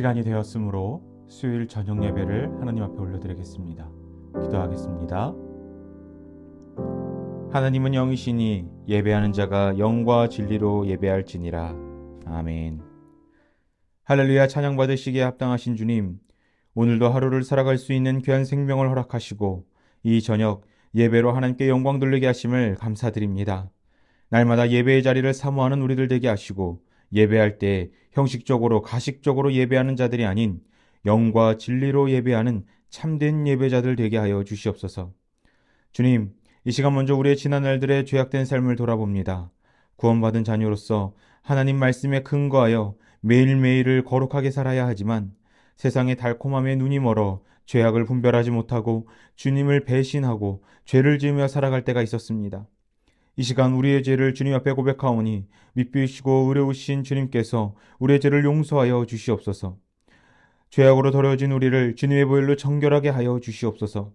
시간이 되었으므로 수요일 저녁 예배를 하나님 앞에 올려드리겠습니다. 기도하겠습니다. 하나님은 영이시니 예배하는 자가 영과 진리로 예배할지니라. 아멘. 할렐루야. 찬양 받으시기에 합당하신 주님, 오늘도 하루를 살아갈 수 있는 귀한 생명을 허락하시고 이 저녁 예배로 하나님께 영광 돌리게 하심을 감사드립니다. 날마다 예배의 자리를 사모하는 우리들 되게 하시고 예배할 때 형식적으로 가식적으로 예배하는 자들이 아닌 영과 진리로 예배하는 참된 예배자들 되게 하여 주시옵소서. 주님, 이 시간 먼저 우리의 지난 날들의 죄악된 삶을 돌아봅니다. 구원받은 자녀로서 하나님 말씀에 근거하여 매일매일을 거룩하게 살아야 하지만 세상의 달콤함에 눈이 멀어 죄악을 분별하지 못하고 주님을 배신하고 죄를 지으며 살아갈 때가 있었습니다. 이 시간 우리의 죄를 주님 앞에 고백하오니 믿으시고 의로우신 주님께서 우리의 죄를 용서하여 주시옵소서. 죄악으로 더러워진 우리를 주님의 보혈로 정결하게 하여 주시옵소서.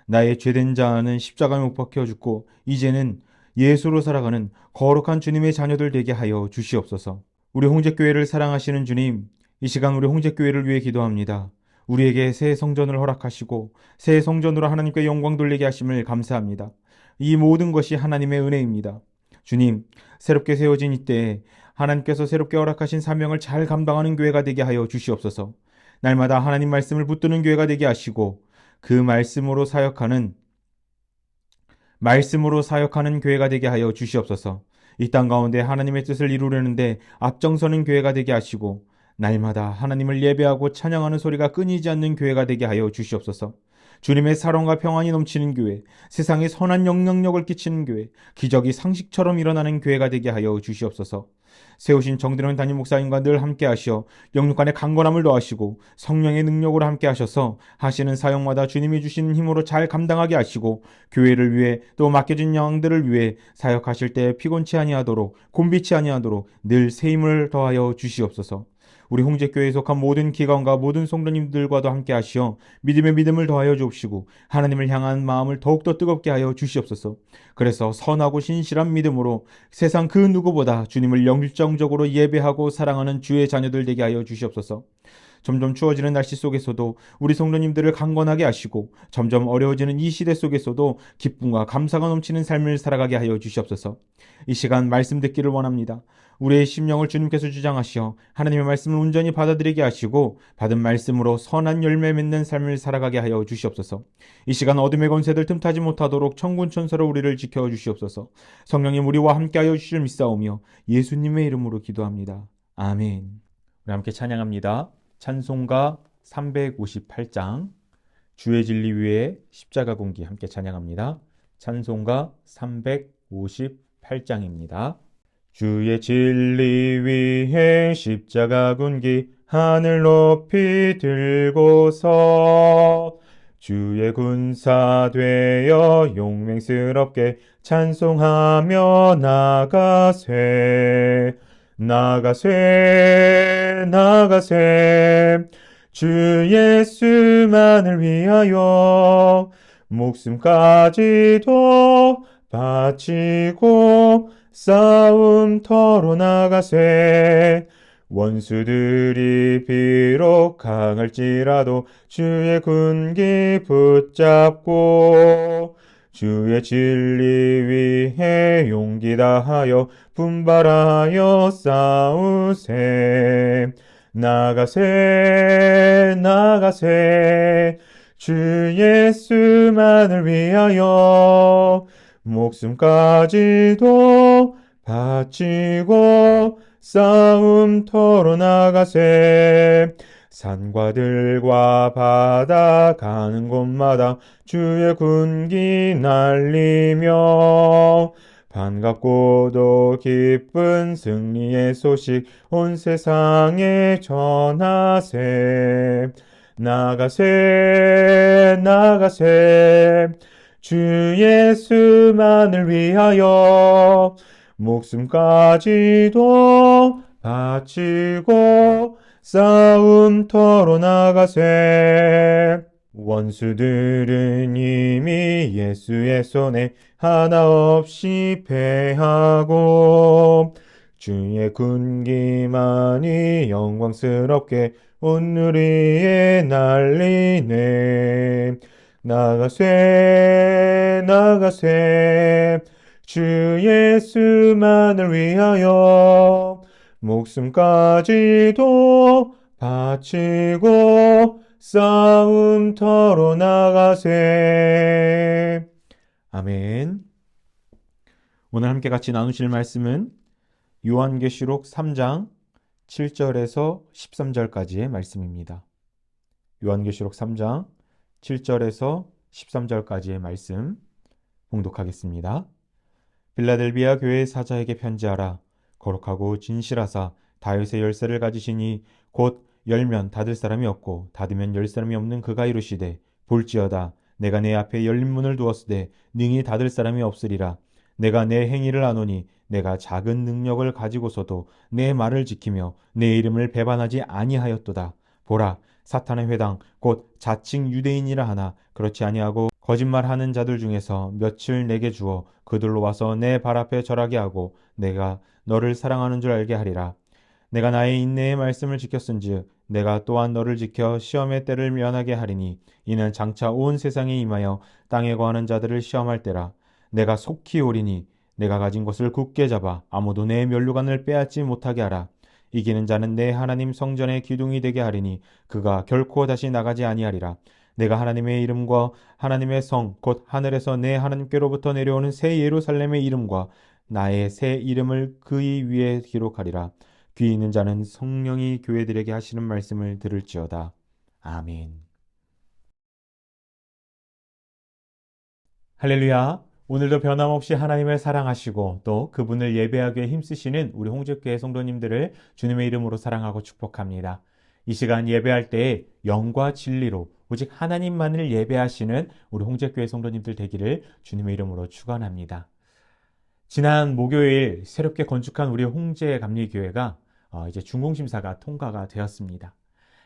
나의 죄된 자는 십자가에 못 박혀 죽고 이제는 예수로 살아가는 거룩한 주님의 자녀들 되게 하여 주시옵소서. 우리 홍제교회를 사랑하시는 주님, 이 시간 우리 홍제교회를 위해 기도합니다. 우리에게 새 성전을 허락하시고 새 성전으로 하나님께 영광 돌리게 하심을 감사합니다. 이 모든 것이 하나님의 은혜입니다. 주님, 새롭게 세워진 이때에 하나님께서 새롭게 허락하신 사명을 잘 감당하는 교회가 되게 하여 주시옵소서. 날마다 하나님 말씀을 붙드는 교회가 되게 하시고 그 말씀으로 사역하는 교회가 되게 하여 주시옵소서. 이 땅 가운데 하나님의 뜻을 이루려는데 앞장서는 교회가 되게 하시고 날마다 하나님을 예배하고 찬양하는 소리가 끊이지 않는 교회가 되게 하여 주시옵소서. 주님의 사랑과 평안이 넘치는 교회, 세상에 선한 영향력을 끼치는 교회, 기적이 상식처럼 일어나는 교회가 되게 하여 주시옵소서. 세우신 정드론 담임 목사님과 늘 함께 하시어 영육 간의 강건함을 더하시고 성령의 능력으로 함께 하셔서 하시는 사역마다 주님이 주시는 힘으로 잘 감당하게 하시고 교회를 위해 또 맡겨진 양들을 위해 사역하실 때 피곤치 아니하도록 곤비치 아니하도록 늘 새 힘을 더하여 주시옵소서. 우리 홍제교회에 속한 모든 기관과 모든 성도님들과도 함께 하시어 믿음의 믿음을 더하여 주옵시고 하나님을 향한 마음을 더욱더 뜨겁게 하여 주시옵소서. 그래서 선하고 신실한 믿음으로 세상 그 누구보다 주님을 열정적으로 예배하고 사랑하는 주의 자녀들 되게 하여 주시옵소서. 점점 추워지는 날씨 속에서도 우리 성도님들을 강건하게 하시고 점점 어려워지는 이 시대 속에서도 기쁨과 감사가 넘치는 삶을 살아가게 하여 주시옵소서. 이 시간 말씀 듣기를 원합니다. 우리의 심령을 주님께서 주장하시어 하나님의 말씀을 온전히 받아들이게 하시고 받은 말씀으로 선한 열매 맺는 삶을 살아가게 하여 주시옵소서. 이 시간 어둠의 권세들 틈타지 못하도록 천군천사로 우리를 지켜 주시옵소서. 성령님 우리와 함께하여 주실 믿사오며 예수님의 이름으로 기도합니다. 아멘. 우리 함께 찬양합니다. 찬송가 358장 주의 진리 위에 십자가 군기 함께 찬양합니다. 찬송가 358장입니다. 주의 진리 위에 십자가 군기 하늘 높이 들고서 주의 군사 되어 용맹스럽게 찬송하며 나가세 주 예수만을 위하여 목숨까지도 바치고 싸움터로 나가세 원수들이 비록 강할지라도 주의 군기 붙잡고 주의 진리 위해 용기 다하여 분발하여 싸우세 나가세 주 예수만을 위하여 목숨까지도 바치고 싸움터로 나가세 산과 들과 바다 가는 곳마다 주의 군기 날리며 반갑고도 기쁜 승리의 소식 온 세상에 전하세 나가세 주 예수만을 위하여 목숨까지도 바치고 싸움터로 나가세 원수들은 이미 예수의 손에 하나 없이 패하고 주의 군기만이 영광스럽게 온누리에 날리네. 나가세 나가세 주 예수만을 위하여 목숨까지도 바치고 싸움터로 나가세. 아멘. 오늘 함께 같이 나누실 말씀은 요한계시록 3장 7절에서 13절까지의 말씀입니다. 요한계시록 3장 7절에서 13절까지의 말씀 봉독하겠습니다. 빌라델비아 교회의 사자에게 편지하라. 거룩하고 진실하사 다윗의 열쇠를 가지시니 곧 열면 닫을 사람이 없고 닫으면 열 사람이 없는 그가 이르시되 볼지어다 내가 내 앞에 열린 문을 두었으되 능히 닫을 사람이 없으리라. 내가 내 행위를 아노니 내가 작은 능력을 가지고서도 내 말을 지키며 내 이름을 배반하지 아니하였도다. 보라 사탄의 회당 곧 자칭 유대인이라 하나 그렇지 아니하고 거짓말하는 자들 중에서 며칠 내게 주어 그들로 와서 내 발 앞에 절하게 하고 내가 너를 사랑하는 줄 알게 하리라. 내가 나의 인내의 말씀을 지켰은즉 내가 또한 너를 지켜 시험의 때를 면하게 하리니 이는 장차 온 세상에 임하여 땅에 거하는 자들을 시험할 때라. 내가 속히 오리니 내가 가진 것을 굳게 잡아 아무도 내 면류관을 빼앗지 못하게 하라. 이기는 자는 내 하나님 성전의 기둥이 되게 하리니 그가 결코 다시 나가지 아니하리라. 내가 하나님의 이름과 하나님의 성 곧 하늘에서 내 하나님께로부터 내려오는 새 예루살렘의 이름과 나의 새 이름을 그의 위에 기록하리라. 귀 있는 자는 성령이 교회들에게 하시는 말씀을 들을지어다. 아멘. 할렐루야. 오늘도 변함없이 하나님을 사랑하시고 또 그분을 예배하기에 힘쓰시는 우리 홍제교회 성도님들을 주님의 이름으로 사랑하고 축복합니다. 이 시간 예배할 때에 영과 진리로 오직 하나님만을 예배하시는 우리 홍제교회 성도님들 되기를 주님의 이름으로 축원합니다. 지난 목요일 새롭게 건축한 우리 홍제감리교회가 이제 준공심사가 통과가 되었습니다.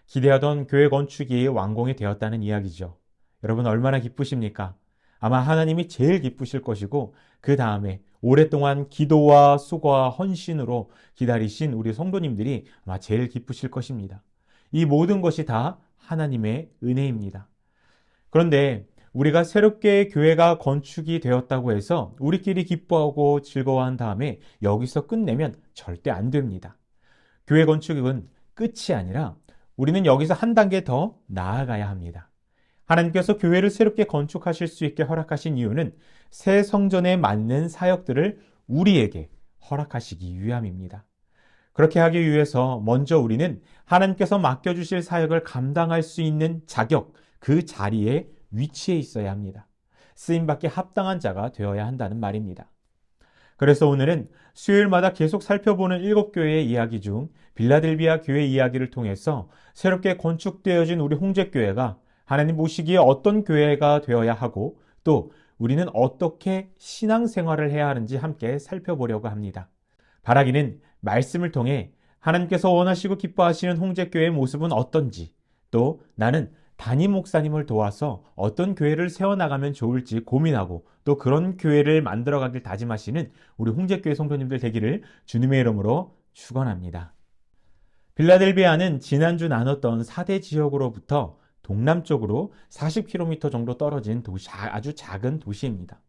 기대하던 교회 건축이 완공이 되었다는 이야기죠. 여러분 얼마나 기쁘십니까? 아마 하나님이 제일 기쁘실 것이고 그 다음에 오랫동안 기도와 수고와 헌신으로 기다리신 우리 성도님들이 아마 제일 기쁘실 것입니다. 이 모든 것이 다 하나님의 은혜입니다. 그런데 우리가 새롭게 교회가 건축이 되었다고 해서 우리끼리 기뻐하고 즐거워한 다음에 여기서 끝내면 절대 안 됩니다. 교회 건축은 끝이 아니라 우리는 여기서 한 단계 더 나아가야 합니다. 하나님께서 교회를 새롭게 건축하실 수 있게 허락하신 이유는 새 성전에 맞는 사역들을 우리에게 허락하시기 위함입니다. 그렇게 하기 위해서 먼저 우리는 하나님께서 맡겨주실 사역을 감당할 수 있는 자격, 그 자리에 위치해 있어야 합니다. 쓰임받기 합당한 자가 되어야 한다는 말입니다. 그래서 오늘은 수요일마다 계속 살펴보는 7교회의 이야기 중 빌라델비아 교회 이야기를 통해서 새롭게 건축되어진 우리 홍제교회가 하나님 보시기에 어떤 교회가 되어야 하고 또 우리는 어떻게 신앙생활을 해야 하는지 함께 살펴보려고 합니다. 바라기는 말씀을 통해 하나님께서 원하시고 기뻐하시는 홍제교회의 모습은 어떤지 또 나는 담임 목사님을 도와서 어떤 교회를 세워나가면 좋을지 고민하고 또 그런 교회를 만들어가길 다짐하시는 우리 홍제교회 성도님들 되기를 주님의 이름으로 축원합니다. 빌라델비아는 지난주 나눴던 4대 지역으로부터 동남쪽으로 40km 정도 떨어진 아주 작은 도시입니다.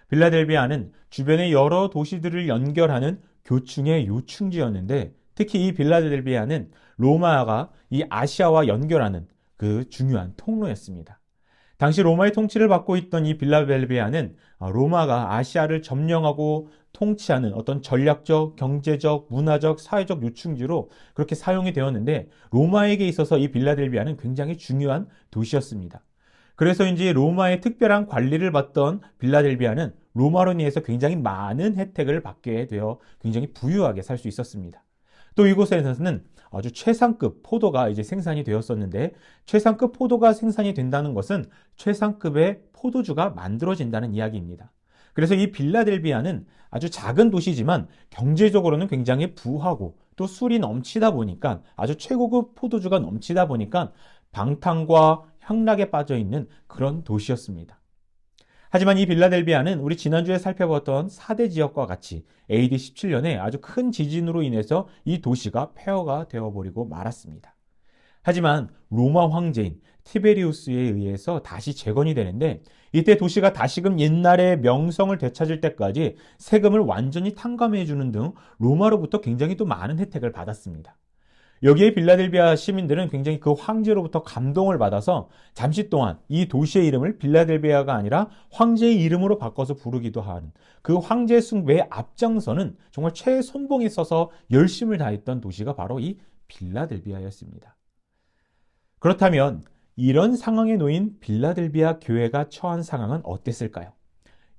빌라델비아는 주변의 여러 도시들을 연결하는 교충의 요충지였는데 특히 이 빌라델비아는 로마가 이 아시아와 연결하는 그 중요한 통로였습니다. 당시 로마의 통치를 받고 있던 이 빌라델비아는 로마가 아시아를 점령하고 통치하는 어떤 전략적, 경제적, 문화적, 사회적 요충지로 그렇게 사용이 되었는데 로마에게 있어서 이 빌라델비아는 굉장히 중요한 도시였습니다. 그래서인지 로마의 특별한 관리를 받던 빌라델비아는 로마로 인해서 굉장히 많은 혜택을 받게 되어 굉장히 부유하게 살 수 있었습니다. 또 이곳에서는 아주 최상급 포도가 이제 생산이 되었었는데 최상급 포도가 생산이 된다는 것은 최상급의 포도주가 만들어진다는 이야기입니다. 그래서 이 빌라델비아는 아주 작은 도시지만 경제적으로는 굉장히 부하고 또 술이 넘치다 보니까 아주 최고급 포도주가 넘치다 보니까 방탕과 향락에 빠져 있는 그런 도시였습니다. 하지만 이 빌라델비아는 우리 지난주에 살펴봤던 4대 지역과 같이 AD 17년에 아주 큰 지진으로 인해서 이 도시가 폐허가 되어버리고 말았습니다. 하지만 로마 황제인 티베리우스에 의해서 다시 재건이 되는데 이때 도시가 다시금 옛날의 명성을 되찾을 때까지 세금을 완전히 탕감해 주는 등 로마로부터 굉장히 또 많은 혜택을 받았습니다. 여기에 빌라델비아 시민들은 굉장히 그 황제로부터 감동을 받아서 잠시 동안 이 도시의 이름을 빌라델비아가 아니라 황제의 이름으로 바꿔서 부르기도 하는 그 황제 숭배의 앞장서는 정말 최선봉에 서서 열심을 다했던 도시가 바로 이 빌라델비아였습니다. 그렇다면 이런 상황에 놓인 빌라델비아 교회가 처한 상황은 어땠을까요?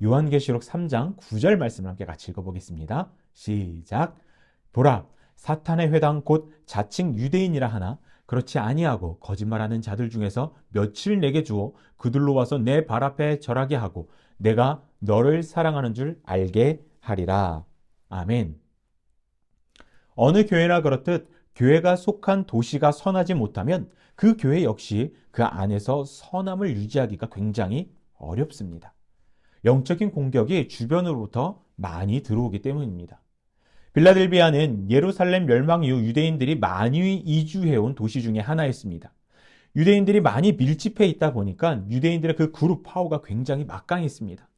요한계시록 3장 9절 말씀을 함께 같이 읽어보겠습니다. 시작. 보라, 사탄의 회당 곧 자칭 유대인이라 하나 그렇지 아니하고 거짓말하는 자들 중에서 며칠 내게 주어 그들로 와서 내 발 앞에 절하게 하고 내가 너를 사랑하는 줄 알게 하리라. 아멘. 어느 교회나 그렇듯 교회가 속한 도시가 선하지 못하면 그 교회 역시 그 안에서 선함을 유지하기가 굉장히 어렵습니다. 영적인 공격이 주변으로부터 많이 들어오기 때문입니다. 빌라델비아는 예루살렘 멸망 이후 유대인들이 많이 이주해온 도시 중에 하나였습니다. 유대인들이 많이 밀집해 있다 보니까 유대인들의 그 그룹 파워가 굉장히 막강했습니다.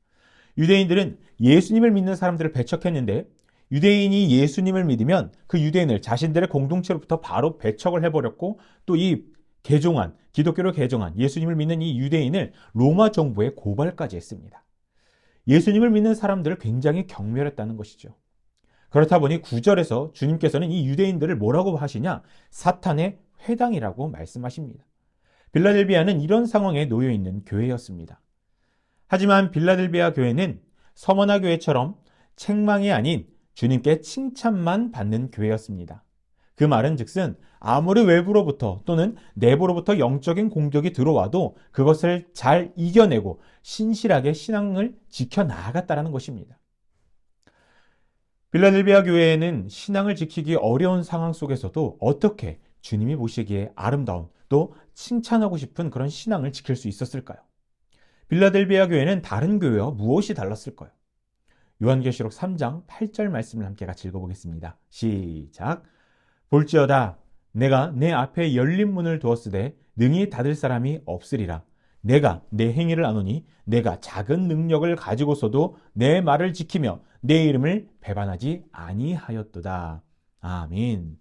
유대인들은 예수님을 믿는 사람들을 배척했는데 유대인이 예수님을 믿으면 그 유대인을 자신들의 공동체로부터 바로 배척을 해버렸고 또 이 개종한, 기독교를 개종한 예수님을 믿는 이 유대인을 로마 정부에 고발까지 했습니다. 예수님을 믿는 사람들을 굉장히 경멸했다는 것이죠. 그렇다 보니 9절에서 주님께서는 이 유대인들을 뭐라고 하시냐? 사탄의 회당이라고 말씀하십니다. 빌라델비아는 이런 상황에 놓여 있는 교회였습니다. 하지만 빌라델비아 교회는 서머나 교회처럼 책망이 아닌 주님께 칭찬만 받는 교회였습니다. 그 말은 즉슨 아무리 외부로부터 또는 내부로부터 영적인 공격이 들어와도 그것을 잘 이겨내고 신실하게 신앙을 지켜나갔다는 것입니다. 빌라델비아 교회에는 신앙을 지키기 어려운 상황 속에서도 어떻게 주님이 보시기에 아름다운 또 칭찬하고 싶은 그런 신앙을 지킬 수 있었을까요? 빌라델비아 교회는 다른 교회와 무엇이 달랐을까요? 요한계시록 3장 8절 말씀을 함께 같이 읽어보겠습니다. 시작. 볼지어다 내가 내 앞에 열린 문을 두었으되 능히 닫을 사람이 없으리라. 내가 내 행위를 아노니 내가 작은 능력을 가지고서도 내 말을 지키며 내 이름을 배반하지 아니하였도다. 아멘.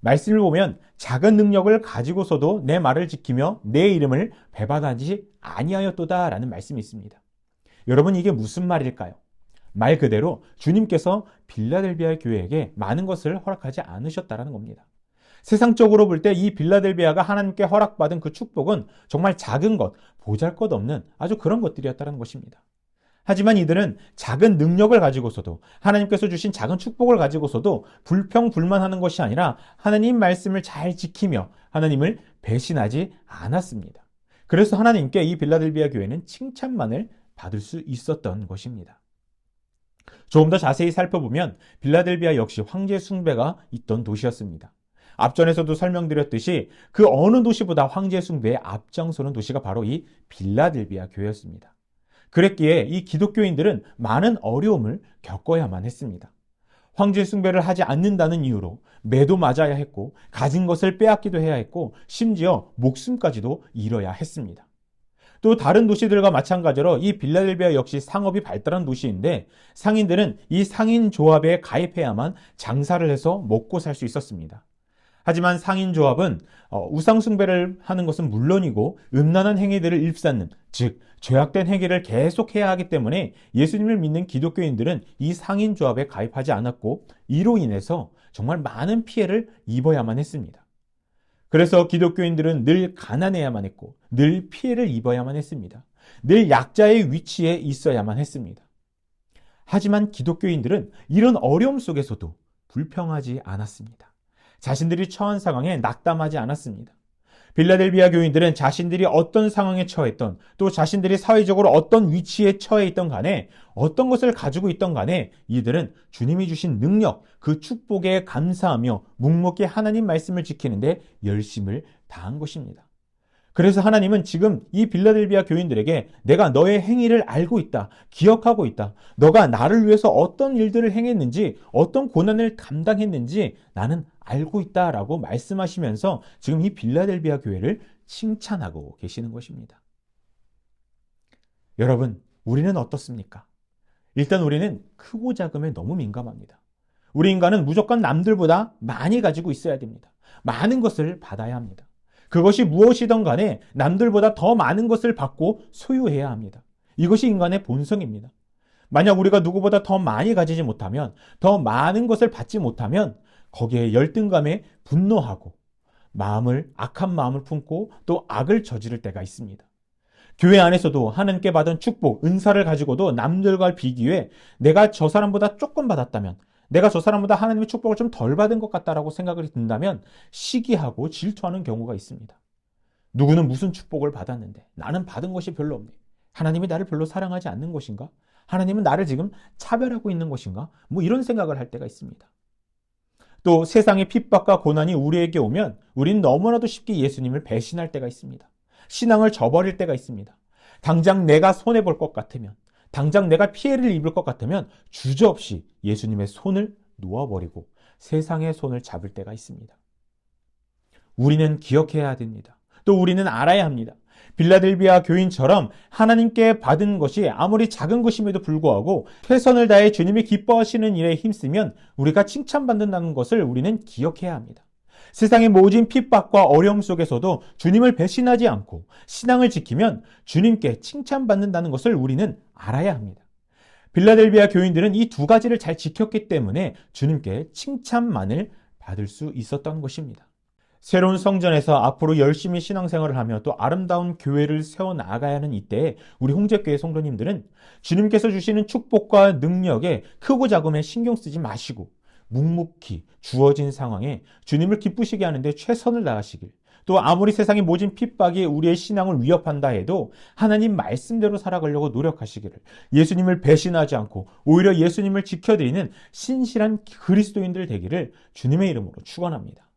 말씀을 보면 작은 능력을 가지고서도 내 말을 지키며 내 이름을 배반하지 아니하였도다 라는 말씀이 있습니다. 여러분 이게 무슨 말일까요? 말 그대로 주님께서 빌라델비아 교회에게 많은 것을 허락하지 않으셨다는 겁니다. 세상적으로 볼 때 이 빌라델비아가 하나님께 허락받은 그 축복은 정말 작은 것, 보잘것없는 아주 그런 것들이었다는 것입니다. 하지만 이들은 작은 능력을 가지고서도 하나님께서 주신 작은 축복을 가지고서도 불평불만하는 것이 아니라 하나님 말씀을 잘 지키며 하나님을 배신하지 않았습니다. 그래서 하나님께 이 빌라델비아 교회는 칭찬만을 받을 수 있었던 것입니다. 조금 더 자세히 살펴보면 빌라델비아 역시 황제 숭배가 있던 도시였습니다. 앞전에서도 설명드렸듯이 그 어느 도시보다 황제 숭배에 앞장서는 도시가 바로 이 빌라델비아 교회였습니다. 그랬기에 이 기독교인들은 많은 어려움을 겪어야만 했습니다. 황제 숭배를 하지 않는다는 이유로 매도 맞아야 했고 가진 것을 빼앗기도 해야 했고 심지어 목숨까지도 잃어야 했습니다. 또 다른 도시들과 마찬가지로 이 빌라델비아 역시 상업이 발달한 도시인데 상인들은 이 상인조합에 가입해야만 장사를 해서 먹고 살 수 있었습니다. 하지만 상인조합은 우상숭배를 하는 것은 물론이고 음란한 행위들을 일삼는 즉 죄악된 행위를 계속해야 하기 때문에 예수님을 믿는 기독교인들은 이 상인조합에 가입하지 않았고 이로 인해서 정말 많은 피해를 입어야만 했습니다. 그래서 기독교인들은 늘 가난해야만 했고 늘 피해를 입어야만 했습니다. 늘 약자의 위치에 있어야만 했습니다. 하지만 기독교인들은 이런 어려움 속에서도 불평하지 않았습니다. 자신들이 처한 상황에 낙담하지 않았습니다. 빌라델비아 교인들은 자신들이 어떤 상황에 처했던 또 자신들이 사회적으로 어떤 위치에 처해 있던 간에 어떤 것을 가지고 있던 간에 이들은 주님이 주신 능력, 그 축복에 감사하며 묵묵히 하나님 말씀을 지키는데 열심을 다한 것입니다. 그래서 하나님은 지금 이 빌라델비아 교인들에게 내가 너의 행위를 알고 있다, 기억하고 있다. 너가 나를 위해서 어떤 일들을 행했는지, 어떤 고난을 감당했는지 나는 알고 있다라고 말씀하시면서 지금 이 빌라델비아 교회를 칭찬하고 계시는 것입니다. 여러분, 우리는 어떻습니까? 일단 우리는 크고 작음에 너무 민감합니다. 우리 인간은 무조건 남들보다 많이 가지고 있어야 됩니다. 많은 것을 받아야 합니다. 그것이 무엇이든 간에 남들보다 더 많은 것을 받고 소유해야 합니다. 이것이 인간의 본성입니다. 만약 우리가 누구보다 더 많이 가지지 못하면, 더 많은 것을 받지 못하면 거기에 열등감에 분노하고 악한 마음을 품고 또 악을 저지를 때가 있습니다. 교회 안에서도 하나님께 받은 축복, 은사를 가지고도 남들과 비교해 내가 저 사람보다 조금 받았다면, 내가 저 사람보다 하나님의 축복을 좀 덜 받은 것 같다라고 생각이 든다면 시기하고 질투하는 경우가 있습니다. 누구는 무슨 축복을 받았는데 나는 받은 것이 별로 없네. 하나님이 나를 별로 사랑하지 않는 것인가? 하나님은 나를 지금 차별하고 있는 것인가? 이런 생각을 할 때가 있습니다. 또 세상의 핍박과 고난이 우리에게 오면 우리는 너무나도 쉽게 예수님을 배신할 때가 있습니다. 신앙을 저버릴 때가 있습니다. 당장 내가 손해볼 것 같으면, 당장 내가 피해를 입을 것 같으면 주저없이 예수님의 손을 놓아버리고 세상의 손을 잡을 때가 있습니다. 우리는 기억해야 됩니다. 또 우리는 알아야 합니다. 빌라델비아 교인처럼 하나님께 받은 것이 아무리 작은 것임에도 불구하고 최선을 다해 주님이 기뻐하시는 일에 힘쓰면 우리가 칭찬받는다는 것을 우리는 기억해야 합니다. 세상의 모진 핍박과 어려움 속에서도 주님을 배신하지 않고 신앙을 지키면 주님께 칭찬받는다는 것을 우리는 알아야 합니다. 빌라델비아 교인들은 이 두 가지를 잘 지켰기 때문에 주님께 칭찬만을 받을 수 있었던 것입니다. 새로운 성전에서 앞으로 열심히 신앙생활을 하며 또 아름다운 교회를 세워나가야 하는 이때에 우리 홍제교회 성도님들은 주님께서 주시는 축복과 능력에 크고 작음에 신경 쓰지 마시고 묵묵히 주어진 상황에 주님을 기쁘시게 하는데 최선을 다하시길, 또 아무리 세상의 모진 핍박이 우리의 신앙을 위협한다 해도 하나님 말씀대로 살아가려고 노력하시기를, 예수님을 배신하지 않고 오히려 예수님을 지켜드리는 신실한 그리스도인들 되기를 주님의 이름으로 축원합니다.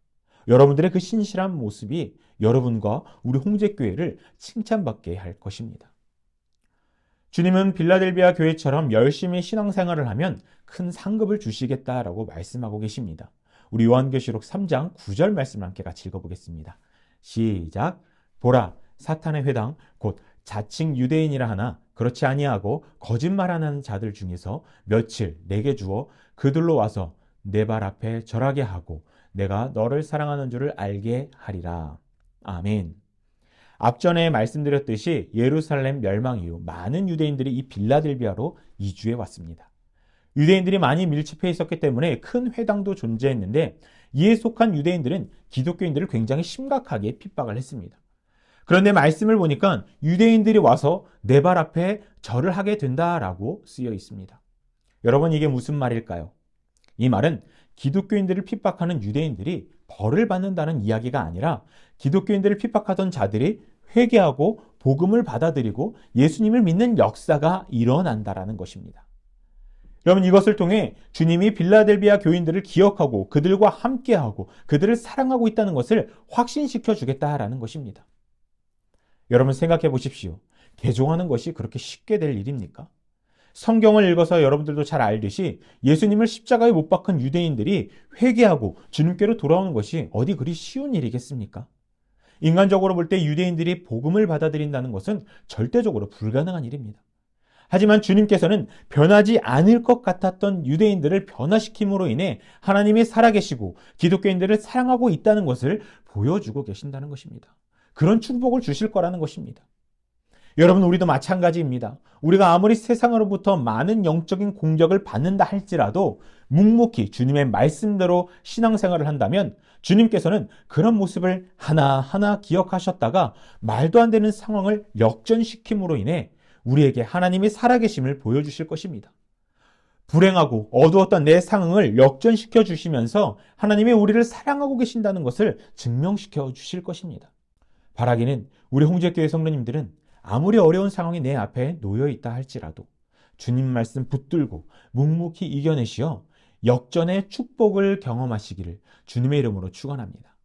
여러분들의 그 신실한 모습이 여러분과 우리 홍제교회를 칭찬받게 할 것입니다. 주님은 빌라델비아 교회처럼 열심히 신앙생활을 하면 큰 상급을 주시겠다라고 말씀하고 계십니다. 우리 요한계시록 3장 9절 말씀을 함께 같이 읽어보겠습니다. 시작. 보라, 사탄의 회당 곧 자칭 유대인이라 하나 그렇지 아니하고 거짓말하는 자들 중에서 며칠 내게 주어 그들로 와서 내 발 앞에 절하게 하고 내가 너를 사랑하는 줄을 알게 하리라. 아멘. 앞전에 말씀드렸듯이 예루살렘 멸망 이후 많은 유대인들이 이 빌라델비아로 이주해 왔습니다. 유대인들이 많이 밀집해 있었기 때문에 큰 회당도 존재했는데 이에 속한 유대인들은 기독교인들을 굉장히 심각하게 핍박을 했습니다. 그런데 말씀을 보니까 유대인들이 와서 내 발 앞에 절을 하게 된다라고 쓰여 있습니다. 여러분, 이게 무슨 말일까요? 이 말은 기독교인들을 핍박하는 유대인들이 벌을 받는다는 이야기가 아니라 기독교인들을 핍박하던 자들이 회개하고 복음을 받아들이고 예수님을 믿는 역사가 일어난다라는 것입니다. 여러분, 이것을 통해 주님이 빌라델비아 교인들을 기억하고 그들과 함께하고 그들을 사랑하고 있다는 것을 확신시켜 주겠다라는 것입니다. 여러분, 생각해 보십시오. 개종하는 것이 그렇게 쉽게 될 일입니까? 성경을 읽어서 여러분들도 잘 알듯이 예수님을 십자가에 못 박은 유대인들이 회개하고 주님께로 돌아오는 것이 어디 그리 쉬운 일이겠습니까? 인간적으로 볼 때 유대인들이 복음을 받아들인다는 것은 절대적으로 불가능한 일입니다. 하지만 주님께서는 변하지 않을 것 같았던 유대인들을 변화시킴으로 인해 하나님이 살아계시고 기독교인들을 사랑하고 있다는 것을 보여주고 계신다는 것입니다. 그런 축복을 주실 거라는 것입니다. 여러분, 우리도 마찬가지입니다. 우리가 아무리 세상으로부터 많은 영적인 공격을 받는다 할지라도 묵묵히 주님의 말씀대로 신앙생활을 한다면 주님께서는 그런 모습을 하나하나 기억하셨다가 말도 안 되는 상황을 역전시킴으로 인해 우리에게 하나님이 살아계심을 보여주실 것입니다. 불행하고 어두웠던 내 상황을 역전시켜 주시면서 하나님이 우리를 사랑하고 계신다는 것을 증명시켜 주실 것입니다. 바라기는 우리 홍제교회 성도님들은 아무리 어려운 상황이 내 앞에 놓여 있다 할지라도 주님 말씀 붙들고 묵묵히 이겨내시어 역전의 축복을 경험하시기를 주님의 이름으로 축원합니다.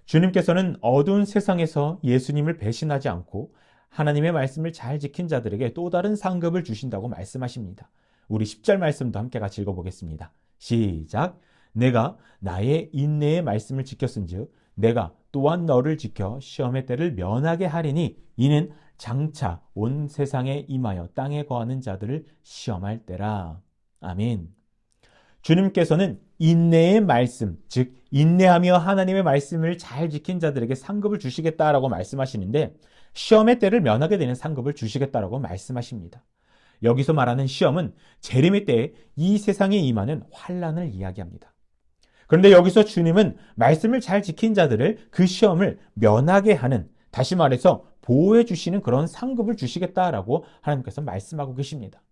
주님께서는 어두운 세상에서 예수님을 배신하지 않고 하나님의 말씀을 잘 지킨 자들에게 또 다른 상급을 주신다고 말씀하십니다. 우리 10절 말씀도 함께 같이 읽어보겠습니다. 시작. 내가 나의 인내의 말씀을 지켰은즉 내가 또한 너를 지켜 시험의 때를 면하게 하리니 이는 장차 온 세상에 임하여 땅에 거하는 자들을 시험할 때라. 아멘. 주님께서는 인내의 말씀, 즉 인내하며 하나님의 말씀을 잘 지킨 자들에게 상급을 주시겠다라고 말씀하시는데 시험의 때를 면하게 되는 상급을 주시겠다라고 말씀하십니다. 여기서 말하는 시험은 재림의 때에 이 세상에 임하는 환난을 이야기합니다. 그런데 여기서 주님은 말씀을 잘 지킨 자들을 그 시험을 면하게 하는, 다시 말해서 보호해 주시는 그런 상급을 주시겠다라고 하나님께서 말씀하고 계십니다.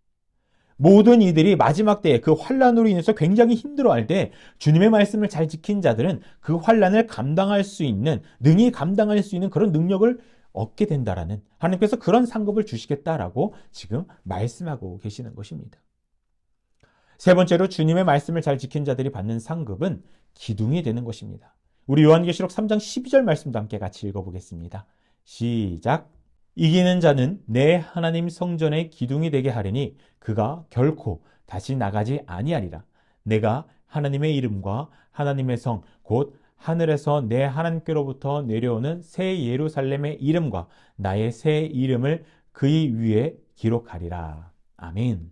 모든 이들이 마지막 때에 그 환난으로 인해서 굉장히 힘들어할 때 주님의 말씀을 잘 지킨 자들은 그 환난을 감당할 수 있는, 능히 감당할 수 있는 그런 능력을 얻게 된다라는, 하나님께서 그런 상급을 주시겠다라고 지금 말씀하고 계시는 것입니다. 세 번째로 주님의 말씀을 잘 지킨 자들이 받는 상급은 기둥이 되는 것입니다. 우리 요한계시록 3장 12절 말씀도 함께 같이 읽어보겠습니다. 시작. 이기는 자는 내 하나님 성전의 기둥이 되게 하리니 그가 결코 다시 나가지 아니하리라. 내가 하나님의 이름과 하나님의 성 곧 하늘에서 내 하나님께로부터 내려오는 새 예루살렘의 이름과 나의 새 이름을 그의 위에 기록하리라. 아멘.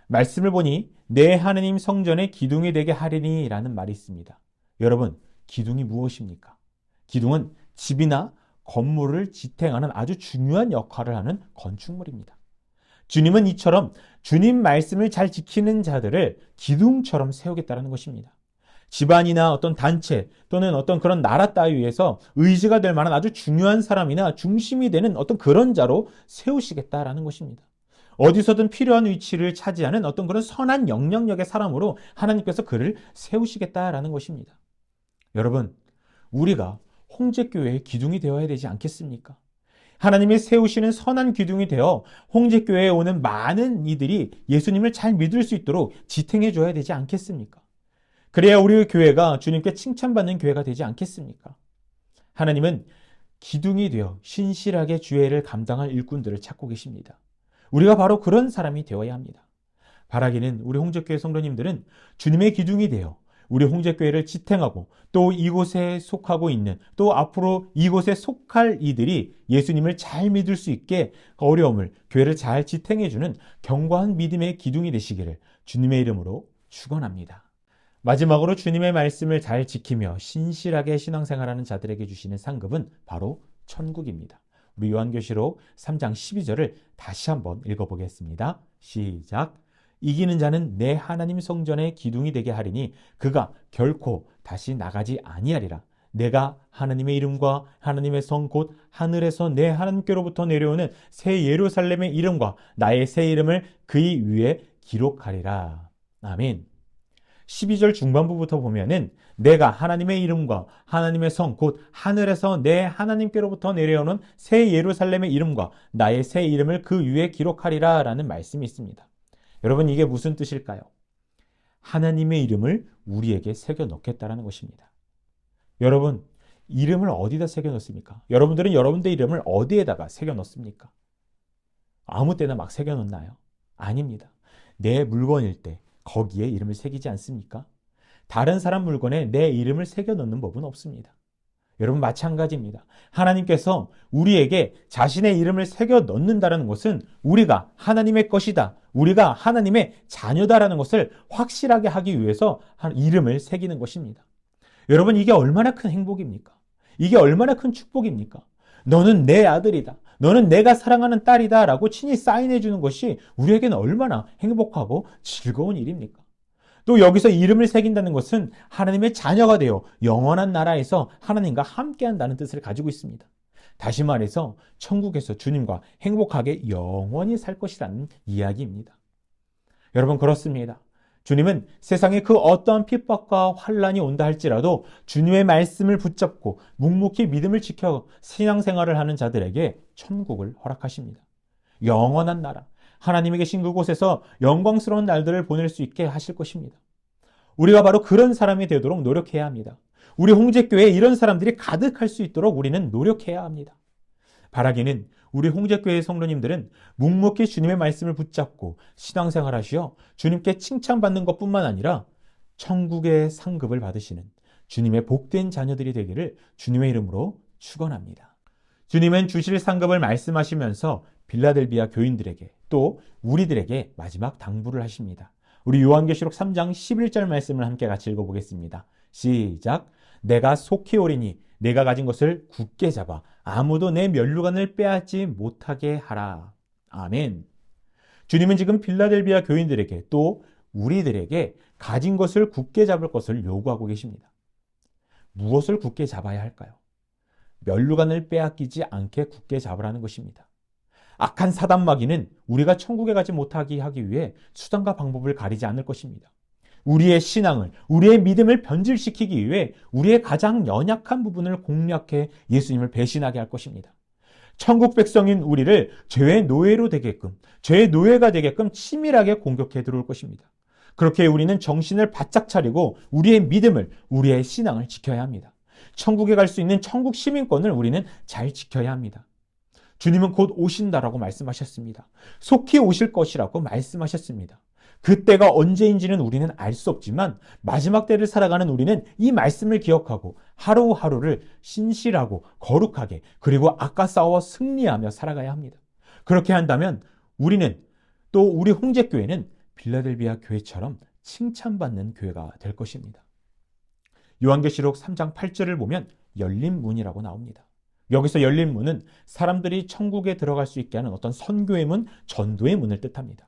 말씀을 보니 내 하나님 성전의 기둥이 되게 하리니 라는 말이 있습니다. 여러분, 기둥이 무엇입니까? 기둥은 집이나 건물을 지탱하는 아주 중요한 역할을 하는 건축물입니다. 주님은 이처럼 주님 말씀을 잘 지키는 자들을 기둥처럼 세우겠다는 것입니다. 집안이나 어떤 단체 또는 어떤 그런 나라 따위에서 의지가 될 만한 아주 중요한 사람이나 중심이 되는 어떤 그런 자로 세우시겠다라는 것입니다. 어디서든 필요한 위치를 차지하는 어떤 그런 선한 영향력의 사람으로 하나님께서 그를 세우시겠다라는 것입니다. 여러분, 우리가 홍제교회의 기둥이 되어야 되지 않겠습니까? 하나님이 세우시는 선한 기둥이 되어 홍제교회에 오는 많은 이들이 예수님을 잘 믿을 수 있도록 지탱해 줘야 되지 않겠습니까? 그래야 우리 교회가 주님께 칭찬받는 교회가 되지 않겠습니까? 하나님은 기둥이 되어 신실하게 주의를 감당할 일꾼들을 찾고 계십니다. 우리가 바로 그런 사람이 되어야 합니다. 바라기는 우리 홍제교회 성도님들은 주님의 기둥이 되어 우리 홍제교회를 지탱하고 또 이곳에 속하고 있는, 또 앞으로 이곳에 속할 이들이 예수님을 잘 믿을 수 있게 어려움을, 교회를 잘 지탱해주는 견고한 믿음의 기둥이 되시기를 주님의 이름으로 축원합니다. 마지막으로 주님의 말씀을 잘 지키며 신실하게 신앙생활하는 자들에게 주시는 상급은 바로 천국입니다. 우리 요한계시록 3장 12절을 다시 한번 읽어보겠습니다. 시작. 이기는 자는 내 하나님 성전의 기둥이 되게 하리니 그가 결코 다시 나가지 아니하리라. 내가 하나님의 이름과 하나님의 성 곧 하늘에서 내 하나님께로부터 내려오는 새 예루살렘의 이름과 나의 새 이름을 그의 위에 기록하리라. 아멘. 12절 중반부부터 보면은 내가 하나님의 이름과 하나님의 성 곧 하늘에서 내 하나님께로부터 내려오는 새 예루살렘의 이름과 나의 새 이름을 그 위에 기록하리라 라는 말씀이 있습니다. 여러분, 이게 무슨 뜻일까요? 하나님의 이름을 우리에게 새겨 넣겠다라는 것입니다. 여러분, 이름을 어디다 새겨 넣습니까? 여러분들은 여러분의 이름을 어디에다가 새겨 넣습니까? 아무 때나 막 새겨 넣나요? 아닙니다. 내 물건일 때 거기에 이름을 새기지 않습니까? 다른 사람 물건에 내 이름을 새겨 넣는 법은 없습니다. 여러분, 마찬가지입니다. 하나님께서 우리에게 자신의 이름을 새겨 넣는다는 것은 우리가 하나님의 것이다, 우리가 하나님의 자녀다라는 것을 확실하게 하기 위해서 이름을 새기는 것입니다. 여러분, 이게 얼마나 큰 행복입니까? 이게 얼마나 큰 축복입니까? 너는 내 아들이다, 너는 내가 사랑하는 딸이다 라고 친히 사인해 주는 것이 우리에게는 얼마나 행복하고 즐거운 일입니까? 또 여기서 이름을 새긴다는 것은 하나님의 자녀가 되어 영원한 나라에서 하나님과 함께한다는 뜻을 가지고 있습니다. 다시 말해서 천국에서 주님과 행복하게 영원히 살 것이라는 이야기입니다. 여러분, 그렇습니다. 주님은 세상에 그 어떠한 핍박과 환란이 온다 할지라도 주님의 말씀을 붙잡고 묵묵히 믿음을 지켜 신앙생활을 하는 자들에게 천국을 허락하십니다. 영원한 나라, 하나님이 계신 그곳에서 영광스러운 날들을 보낼 수 있게 하실 것입니다. 우리가 바로 그런 사람이 되도록 노력해야 합니다. 우리 홍제교회에 이런 사람들이 가득할 수 있도록 우리는 노력해야 합니다. 바라기는 우리 홍제교회 성도님들은 묵묵히 주님의 말씀을 붙잡고 신앙생활 하시어 주님께 칭찬받는 것뿐만 아니라 천국의 상급을 받으시는 주님의 복된 자녀들이 되기를 주님의 이름으로 축원합니다. 주님은 주실 상급을 말씀하시면서 빌라델비아 교인들에게 또 우리들에게 마지막 당부를 하십니다. 우리 요한계시록 3장 11절 말씀을 함께 같이 읽어보겠습니다. 시작. 내가 속히 오리니 내가 가진 것을 굳게 잡아 아무도 내 면류관을 빼앗지 못하게 하라. 아멘. 주님은 지금 빌라델비아 교인들에게 또 우리들에게 가진 것을 굳게 잡을 것을 요구하고 계십니다. 무엇을 굳게 잡아야 할까요? 면류관을 빼앗기지 않게 굳게 잡으라는 것입니다. 악한 사단마귀는 우리가 천국에 가지 못하게 하기 위해 수단과 방법을 가리지 않을 것입니다. 우리의 신앙을, 우리의 믿음을 변질시키기 위해 우리의 가장 연약한 부분을 공략해 예수님을 배신하게 할 것입니다. 천국 백성인 우리를 죄의 노예로 되게끔, 죄의 노예가 되게끔 치밀하게 공격해 들어올 것입니다. 그렇게 우리는 정신을 바짝 차리고 우리의 믿음을, 우리의 신앙을 지켜야 합니다. 천국에 갈 수 있는 천국 시민권을 우리는 잘 지켜야 합니다. 주님은 곧 오신다라고 말씀하셨습니다. 속히 오실 것이라고 말씀하셨습니다. 그때가 언제인지는 우리는 알 수 없지만 마지막 때를 살아가는 우리는 이 말씀을 기억하고 하루하루를 신실하고 거룩하게 그리고 악과 싸워 승리하며 살아가야 합니다. 그렇게 한다면 우리는 또 우리 홍제교회는 빌라델비아 교회처럼 칭찬받는 교회가 될 것입니다. 요한계시록 3장 8절을 보면 열린 문이라고 나옵니다. 여기서 열린 문은 사람들이 천국에 들어갈 수 있게 하는 어떤 선교의 문, 전도의 문을 뜻합니다.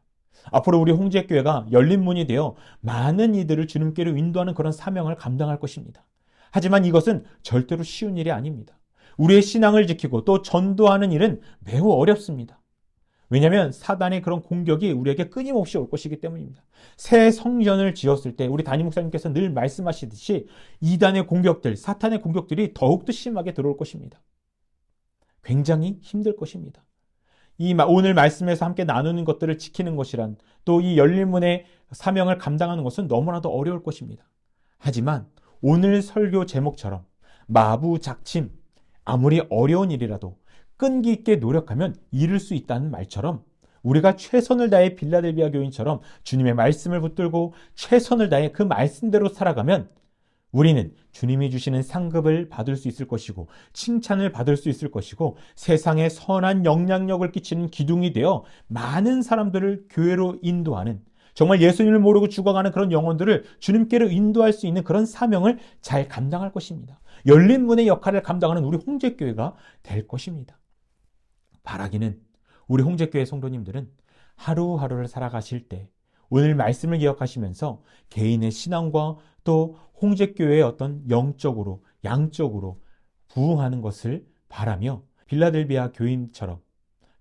앞으로 우리 홍제교회가 열린 문이 되어 많은 이들을 주님께로 인도하는 그런 사명을 감당할 것입니다. 하지만 이것은 절대로 쉬운 일이 아닙니다. 우리의 신앙을 지키고 또 전도하는 일은 매우 어렵습니다. 왜냐하면 사단의 그런 공격이 우리에게 끊임없이 올 것이기 때문입니다. 새 성전을 지었을 때 우리 담임 목사님께서 늘 말씀하시듯이 이단의 공격들, 사탄의 공격들이 더욱더 심하게 들어올 것입니다. 굉장히 힘들 것입니다. 오늘 말씀에서 함께 나누는 것들을 지키는 것이란 또 이 열린 문의 사명을 감당하는 것은 너무나도 어려울 것입니다. 하지만 오늘 설교 제목처럼 마부작침, 아무리 어려운 일이라도 끈기 있게 노력하면 이룰 수 있다는 말처럼 우리가 최선을 다해 빌라델비아 교인처럼 주님의 말씀을 붙들고 최선을 다해 그 말씀대로 살아가면 우리는 주님이 주시는 상급을 받을 수 있을 것이고 칭찬을 받을 수 있을 것이고 세상에 선한 영향력을 끼치는 기둥이 되어 많은 사람들을 교회로 인도하는 정말 예수님을 모르고 죽어가는 그런 영혼들을 주님께로 인도할 수 있는 그런 사명을 잘 감당할 것입니다. 열린 문의 역할을 감당하는 우리 홍제교회가 될 것입니다. 바라기는 우리 홍제교회 성도님들은 하루하루를 살아가실 때 오늘 말씀을 기억하시면서 개인의 신앙과 또 홍제교회의 어떤 영적으로 양적으로 부흥하는 것을 바라며 빌라델비아 교인처럼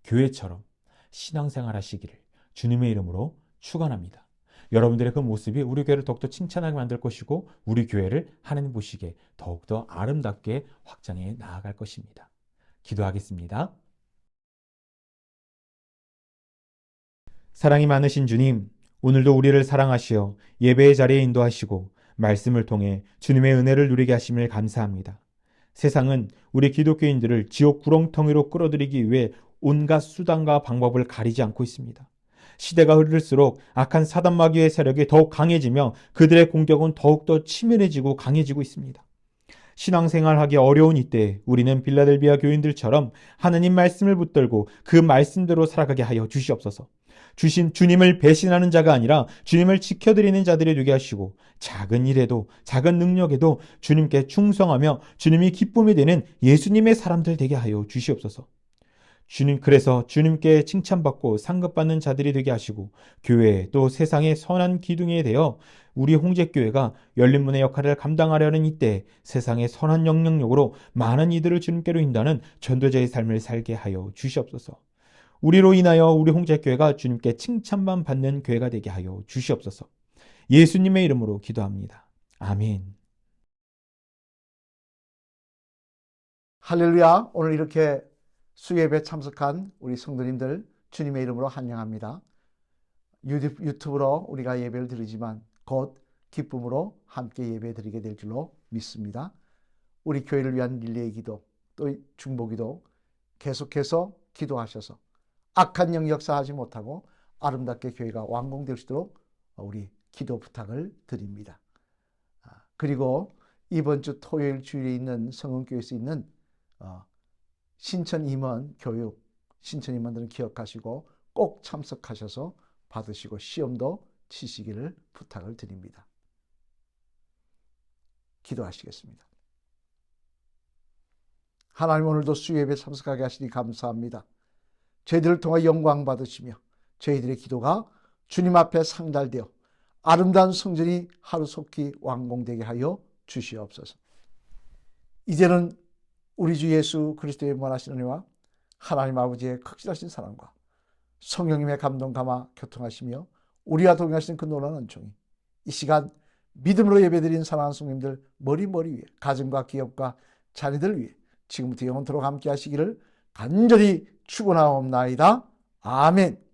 교회처럼 신앙생활 하시기를 주님의 이름으로 축원합니다. 여러분들의 그 모습이 우리 교회를 더욱더 칭찬하게 만들 것이고 우리 교회를 하나님 보시기에 더욱더 아름답게 확장해 나아갈 것입니다. 기도하겠습니다. 사랑이 많으신 주님, 오늘도 우리를 사랑하시어 예배의 자리에 인도하시고 말씀을 통해 주님의 은혜를 누리게 하심을 감사합니다. 세상은 우리 기독교인들을 지옥 구렁텅이로 끌어들이기 위해 온갖 수단과 방법을 가리지 않고 있습니다. 시대가 흐를수록 악한 사단마귀의 세력이 더욱 강해지며 그들의 공격은 더욱더 치밀해지고 강해지고 있습니다. 신앙생활하기 어려운 이때 우리는 빌라델비아 교인들처럼 하느님 말씀을 붙들고 그 말씀대로 살아가게 하여 주시옵소서. 주님을 배신하는 자가 아니라 주님을 지켜드리는 자들이 되게 하시고 작은 일에도 작은 능력에도 주님께 충성하며 주님이 기쁨이 되는 예수님의 사람들 되게 하여 주시옵소서. 그래서 주님께 칭찬받고 상급받는 자들이 되게 하시고 교회 또 세상의 선한 기둥에 대어 우리 홍제교회가 열린 문의 역할을 감당하려는 이때 세상의 선한 영향력으로 많은 이들을 주님께로 인도하는 전도자의 삶을 살게 하여 주시옵소서. 우리로 인하여 우리 홍제교회가 주님께 칭찬만 받는 교회가 되게 하여 주시옵소서. 예수님의 이름으로 기도합니다. 아멘. 할렐루야. 오늘 이렇게 수예배 참석한 우리 성도님들 주님의 이름으로 환영합니다. 유튜브로 우리가 예배를 드리지만 곧 기쁨으로 함께 예배 드리게 될 줄로 믿습니다. 우리 교회를 위한 릴레이 기도 또 중보기도 계속해서 기도하셔서 악한 영 역사하지 못하고 아름답게 교회가 완공될 수 있도록 우리 기도 부탁을 드립니다. 그리고 이번 주 토요일 주일에 있는 성은교회에서 있는 신천 임원 교육, 신천 임원들은 기억하시고 꼭 참석하셔서 받으시고 시험도 치시기를 부탁을 드립니다. 기도하시겠습니다. 하나님, 오늘도 수요예배 참석하게 하시니 감사합니다. 저희들을 통해 영광 받으시며 저희들의 기도가 주님 앞에 상달되어 아름다운 성전이 하루속히 완공되게 하여 주시옵소서. 이제는 우리 주 예수 그리스도의 무한하신 은혜와 하나님 아버지의 극진하신 사랑과 성령님의 감동 감화 교통하시며 우리와 동행하시는 그 놀라운 은총이 이 시간 믿음으로 예배드린 사랑하는 성님들 머리 위에, 가정과 기업과 자녀들 위에 지금부터 영원토록 함께 하시기를 간절히 축원하옵나이다. 아멘.